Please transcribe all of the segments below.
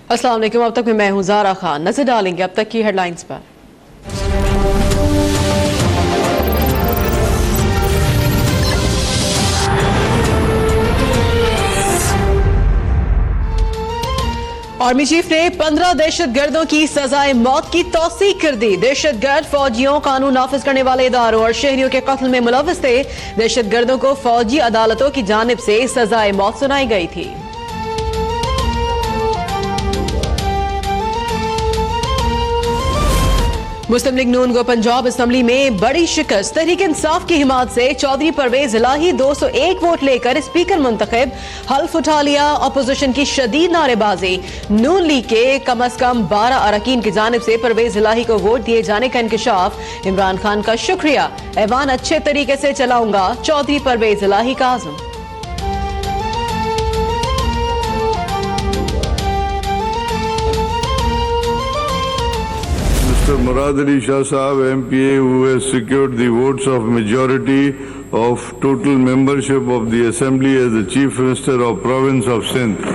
अस्सलाम वालेकुम। अब तक मैं हूं ज़ारा खान। नजर डालेंगे अब तक की हेडलाइंस पर। आर्मी चीफ ने 15 दहशतगर्दों की सजाए मौत की तौसीक कर दी। दहशतगर्द फौजियों, कानून नाफिज करने वाले इदारों और शहरियों के कत्ल में मुलव्वस थे। दहशतगर्दों को फौजी अदालतों की जानिब से सजाए मौत सुनाई गई थी। मुस्लिम लीग नून को पंजाब असम्बली में बड़ी शिकस्त। तहरीक इंसाफ की हिमायत से चौधरी परवेज इलाही 201 वोट लेकर स्पीकर मुंतखब। हल्फ उठा लिया अपोजिशन की शदीद नारेबाजी। नून लीग के कम अज कम 12 अरकान की जानिब से परवेज इलाही को वोट दिए जाने का इंकशाफ। इमरान खान का शुक्रिया, ऐवान अच्छे तरीके से चलाऊंगा, चौधरी परवेज इलाही का आज़म। Murad Ali Shah Sahab MPA, who has secured the votes of majority of total membership of the Assembly as the Chief Minister of Province of Sindh.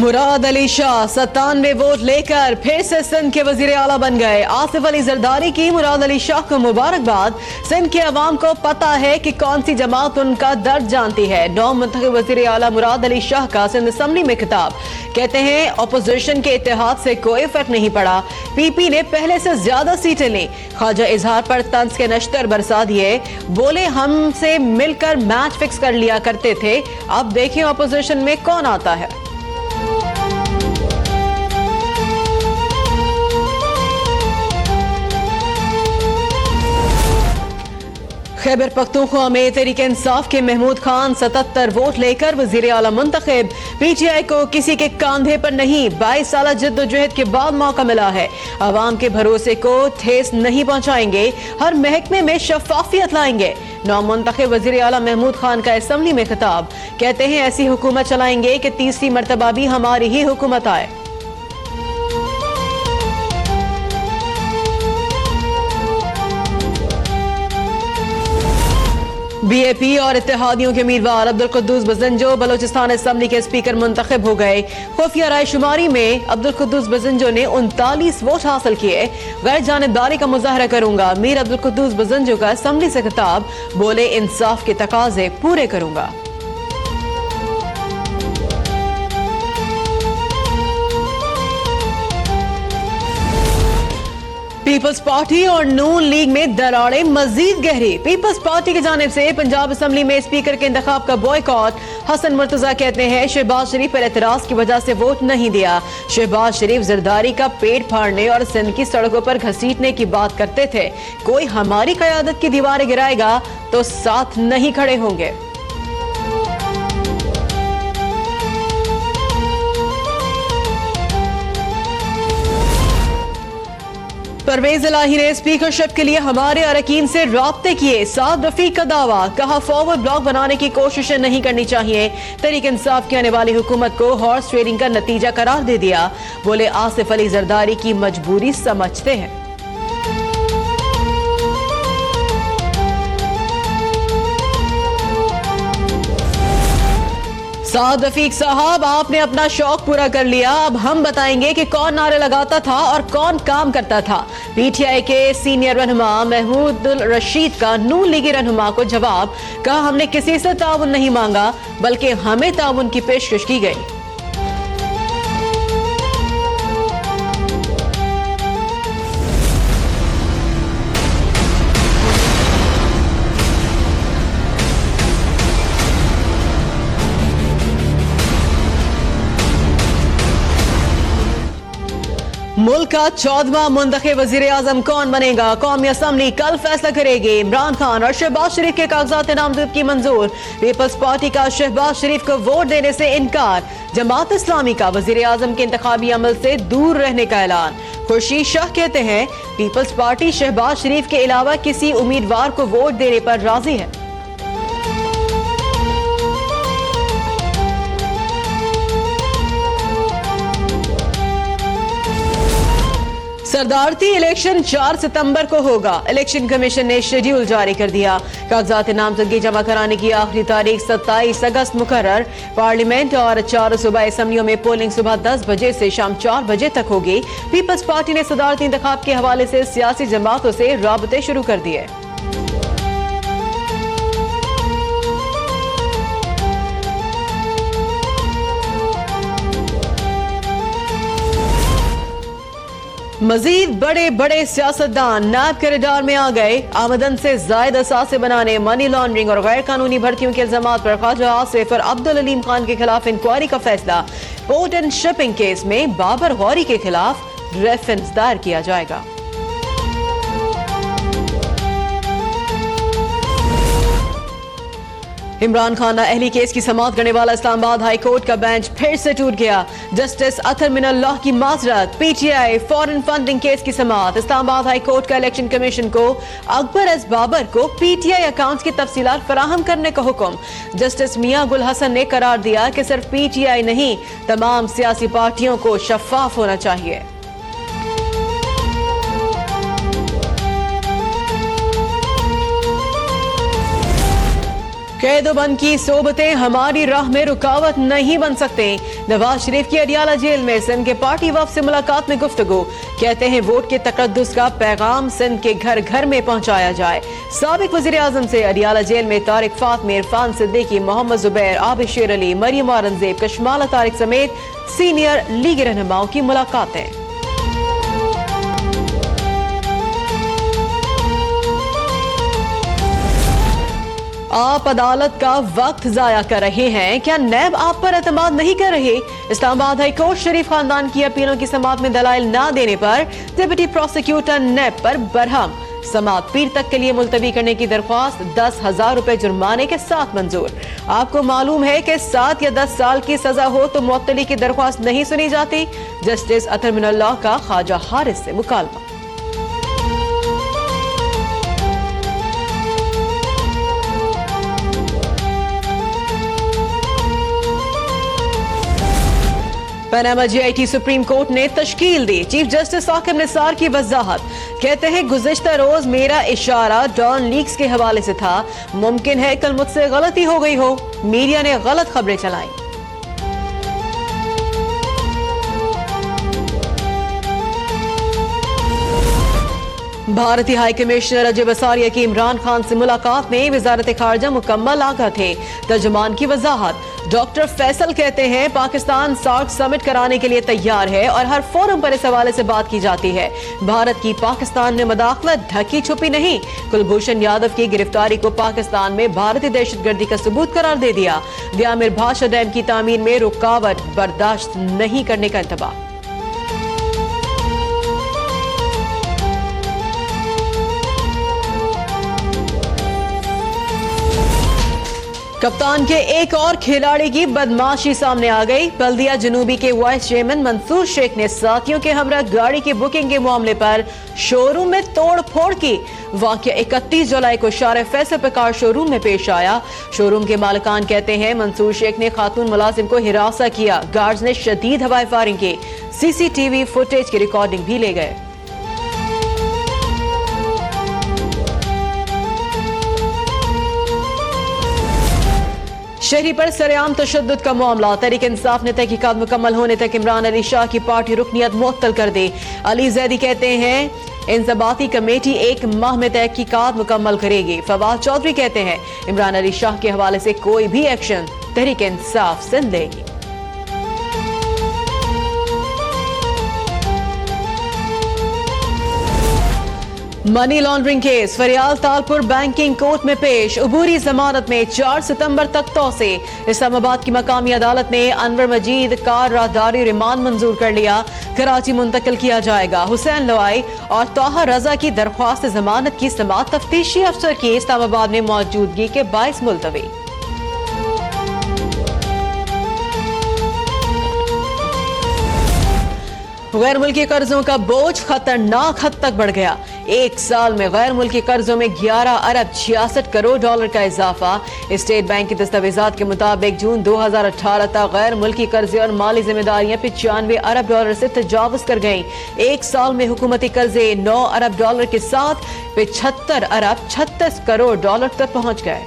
Murad Ali Shah 97 vote लेकर फिर से सिंध के वजीर आला बन गए। आसिफ अली जरदारी की मुराद अली शाह को मुबारकबाद। सिंध के अवाम को पता है कि कौन सी जमात उनका दर्द जानती है। नौ मुंतखब वजीर आला मुराद अली शाह का सिंध असम्बली में खिताब। कहते हैं अपोजिशन के इत्तेहाद से कोई फर्क नहीं पड़ा। पीपी ने पहले से ज्यादा सीटें ली। ख्वाजा इजहार पर तंज के नश्तर बरसा दिए। बोले हमसे मिलकर मैच फिक्स कर लिया करते थे, अब देखिए अपोजिशन में कौन आता है। खैबर पख्तूनख्वा में तहरीक इंसाफ के महमूद खान 77 वोट लेकर वजीर आला मुंतखब। पीटीआई को किसी के कांधे पर नहीं, 22 साल जद्दोजहद के बाद मौका मिला है। आवाम के भरोसे को ठेस नहीं पहुंचाएंगे, हर महकमे में शफाफियत लाएंगे। नौ मुंतखब वजीर आला महमूद खान का असम्बली में खिताब। कहते हैं ऐसी हुकूमत चलाएंगे कि तीसरी मरतबा भी हमारी ही हुकूमत आए। बीएपी और इत्तेहादियों के उम्मीदवार अब्दुल कुद्दूस बजंजो बलोचिस्तान असम्बली के स्पीकर मुंतखब हो गए। खुफिया राय शुमारी में अब्दुल कुद्दूस बजंजो ने 39 वोट हासिल किए। गैर जानिबदारी का मुजाहरा करूंगा, मीर अब्दुल कुद्दूस बजंजो का असम्बली से खिताब। बोले इंसाफ के तकाजे पूरे करूंगा। पीपल्स पार्टी और नून लीग में दरारें मजीद गहरी। पीपल्स पार्टी की जानिब से पंजाब असम्बली में स्पीकर के इंतखाब का बॉयकॉट। हसन मुर्तजा कहते हैं शहबाज शरीफ पर एतराज की वजह से वोट नहीं दिया। शहबाज शरीफ जरदारी का पेट फाड़ने और सिंध की सड़कों पर घसीटने की बात करते थे। कोई हमारी क़यादत की दीवारें गिराएगा तो साथ नहीं खड़े होंगे। परवेज इलाही ने स्पीकरशिप के लिए हमारे अरकान से राब्ते किए। साद रफीक का दावा, कहा फॉरवर्ड ब्लॉक बनाने की कोशिशें नहीं करनी चाहिए। तहरीक इंसाफ की आने वाली हुकूमत को हॉर्स ट्रेडिंग का नतीजा करार दे दिया। बोले आसिफ अली जरदारी की मजबूरी समझते हैं। साद रफीक साहब, आपने अपना शौक पूरा कर लिया, अब हम बताएंगे कि कौन नारे लगाता था और कौन काम करता था। पीटीआई के सीनियर रहनुमा महमूदुल रशीद का नून लीगी रहनुमा को जवाब। कहा हमने किसी से ताउन नहीं मांगा, बल्कि हमें ताउन की पेशकश की गई। मुल्क का 14वां मुंतखब वजीर आजम कौन बनेगा? कौमी असम्बली कल फैसला करेगी। इमरान खान और शहबाज शरीफ के कागजात नामजदगी मंजूर। पीपल्स पार्टी का शहबाज शरीफ को वोट देने से इनकार। जमात इस्लामी का वजीर आजम के इंतखाबी अमल से दूर रहने का ऐलान। खुर्शीद शाह कहते हैं पीपल्स पार्टी शहबाज शरीफ के अलावा किसी उम्मीदवार को वोट देने पर राजी है। सरदारती इलेक्शन 4 सितंबर को होगा। इलेक्शन कमीशन ने शेड्यूल जारी कर दिया। कागजात नामजदगी जमा कराने की आखिरी तारीख 27 अगस्त मुकर्रर। पार्लियामेंट और 4 सूबाई असम्बलियों में पोलिंग सुबह 10 बजे से शाम 4 बजे तक होगी। पीपल्स पार्टी ने सदारती इंतखाब के हवाले से सियासी जमातों से राबते शुरू कर दिए। मजीद बड़े बड़े सियासतदान नायब के रडार में आ गए। आमदन से जायद असासे बनाने, मनी लॉन्ड्रिंग और गैर कानूनी भर्तियों के इल्जामात पर ख्वाजा आसिफ और अब्दुल अलीम खान के खिलाफ इंक्वायरी का फैसला। पोर्ट एंड शिपिंग केस में बाबर गौरी के खिलाफ रेफरेंस दायर किया जाएगा। इमरान खान अहली केस की समाअत करने वाला इस्लामाबाद हाई कोर्ट का बेंच फिर से टूट गया। जस्टिस अतर मिनल्लाह की माजरत। पीटीआई फॉरेन फंडिंग केस की समाअत। इस्लामाबाद हाई कोर्ट का इलेक्शन कमीशन को अकबर एस बाबर को पीटीआई अकाउंट्स की तफसीलात फराहम करने का हुक्म। जस्टिस मियां गुल हसन ने करार दिया कि सिर्फ पीटीआई नहीं, तमाम सियासी पार्टियों को शफाफ होना चाहिए। कैदोबंद की सोबतें हमारी राह में रुकावट नहीं बन सकते। नवाज शरीफ की अडियाला जेल में सिंध के पार्टी वफ्द से मुलाकात में गुफ्तगू। कहते हैं वोट के तकद्दुस का पैगाम सिंध के घर घर में पहुंचाया जाए। साबिक वजीर आजम से अडियाला जेल में तारिक फातमी, इरफान सिद्दीकी, मोहम्मद जुबैर, आबिद शेर अली, मरियम औरंगजेब, कशमाला तारिक समेत सीनियर लीग रहनुमाओं की मुलाकातें। आप अदालत का वक्त जाया कर रहे हैं। क्या नैब आप पर एतमाद नहीं कर रहे? इस्लामाबाद हाई कोर्ट शरीफ खानदान की अपीलों की समाअत में दलाइल ना देने पर डिप्टी प्रोसिक्यूटर नैब पर बरहम। समाअत पीर तक के लिए मुलतवी करने की दरख्वास्त 10,000 रुपए जुर्माने के साथ मंजूर। आपको मालूम है कि 7 या 10 साल की सजा हो तो मुअत्तली की दरख्वास्त नहीं सुनी जाती। जस्टिस अतर मिनल्लाह का ख्वाजा हारिस से मुकालमा। पनामा जीआईटी सुप्रीम कोर्ट ने तश्कील दी। चीफ जस्टिस साकिब निसार की वजाहत। कहते हैं गुज़िश्ता रोज मेरा इशारा डॉन लीक्स के हवाले से था। मुमकिन है कल मुझसे गलती हो गई हो। मीडिया ने गलत खबरें चलाई। भारतीय हाई कमिश्नर अजय बसारिया की इमरान खान से मुलाकात में वजारत खारजा मुकम्मल आगाह थे। तर्जुमान की वजाहत। डॉक्टर फैसल कहते हैं पाकिस्तान सार्क समिट कराने के लिए तैयार है और हर फोरम पर इस हवाले से बात की जाती है। भारत की पाकिस्तान में मदाखलत ढकी छुपी नहीं। कुलभूषण यादव की गिरफ्तारी को पाकिस्तान में भारतीय दहशतगर्दी का सबूत करार दे दिया। व्यामिर भाषा डैम की तामीर में रुकावट बर्दाश्त नहीं करने का इंतबा। कप्तान के एक और खिलाड़ी की बदमाशी सामने आ गई। बल्दिया जनूबी के वाइस चेयरमैन मंसूर शेख ने साथियों के हमरा गाड़ी की बुकिंग के मामले पर शोरूम में तोड़ फोड़ की। वाकया 31 जुलाई को शारे फैसल पे कार शोरूम में पेश आया। शोरूम के मालिकान कहते हैं मंसूर शेख ने खातून मुलाजिम को हिरासा किया। गार्ड्स ने शदीद हवाई फायरिंग की। सीसीटीवी फुटेज की रिकॉर्डिंग भी ले गए। शहरी पर सरेआम तशद्दुद का मामला। तहरीक इंसाफ ने तहकीकात मुकम्मल होने तक इमरान अली शाह की पार्टी रुकनियत मुअत्तल कर दी। अली जैदी कहते हैं इंतबाती कमेटी 1 माह में तहकीकात मुकम्मल करेगी। फवाद चौधरी कहते हैं इमरान अली शाह के हवाले से कोई भी एक्शन तहरीक इंसाफ से लेगी। मनी लॉन्ड्रिंग केस फरियाल तालपुर बैंकिंग कोर्ट में पेश। अबूरी जमानत में 4 सितंबर तक तौसे। इस्लामाबाद की मकामी अदालत ने अनवर मजीद कार राहदारी रिमांड मंजूर कर लिया। कराची मुंतकिल किया जाएगा। हुसैन लवाई और तोहा रजा की दरख्वास्त जमानत की समाअत तफ्तीशी अफसर की इस्लामाबाद में मौजूदगी के बाइस मुलतवी। गैर मुल्की कर्जों का बोझ खतरनाक हद तक बढ़ गया। एक साल में गैर मुल्की कर्जों में 11 अरब 66 करोड़ डॉलर का इजाफा। स्टेट बैंक की दस्तावेजात के मुताबिक जून 2018 तक गैर मुल्की कर्जे और माली जिम्मेदारियां 95 अरब डॉलर से तजावुज कर गईं। एक साल में हुकूमती कर्जे 9 अरब डॉलर के साथ 75 अरब 36 करोड़ डॉलर तक पहुंच गए।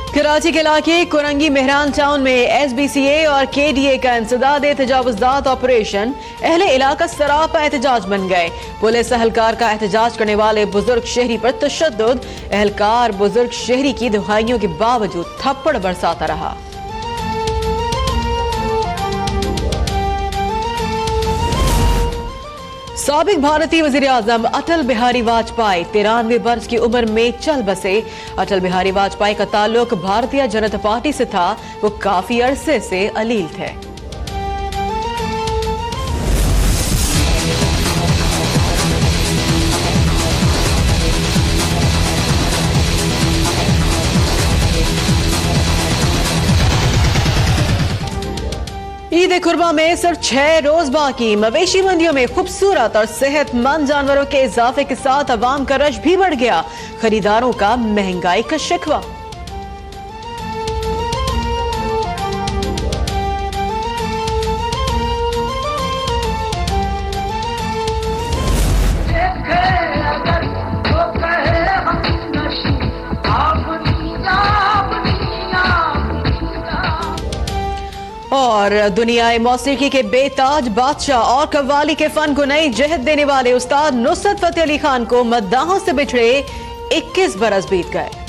कराची के इलाके कुरंगी मेहरान टाउन में एसबीसीए और केडीए का इंसदाद तजावुज़ात ऑपरेशन अहले इलाका सरापा एहतजाज बन गए। पुलिस एहलकार का एहतजाज करने वाले बुजुर्ग शहरी पर तशद्दुद। एहलकार बुजुर्ग शहरी की दुहाइयों के बावजूद थप्पड़ बरसाता रहा। साबिक भारतीय वजीर आजम अटल बिहारी वाजपेयी 93 वर्ष की उम्र में चल बसे। अटल बिहारी वाजपेयी का ताल्लुक भारतीय जनता पार्टी से था। वो काफी अरसे से अलील थे। ईद कुर्बा में सिर्फ 6 रोज बाकी। मवेशी मंडियों में खूबसूरत और सेहतमंद जानवरों के इजाफे के साथ अवाम का रश भी बढ़ गया। खरीदारों का महंगाई का शिकवा। और दुनियाए मौसीकी के बेताज बादशाह और कव्वाली के फन को नई जहत देने वाले उस्ताद नुसरत फतेह अली खान को मद्दाहों से बिछड़े 21 बरस बीत गए।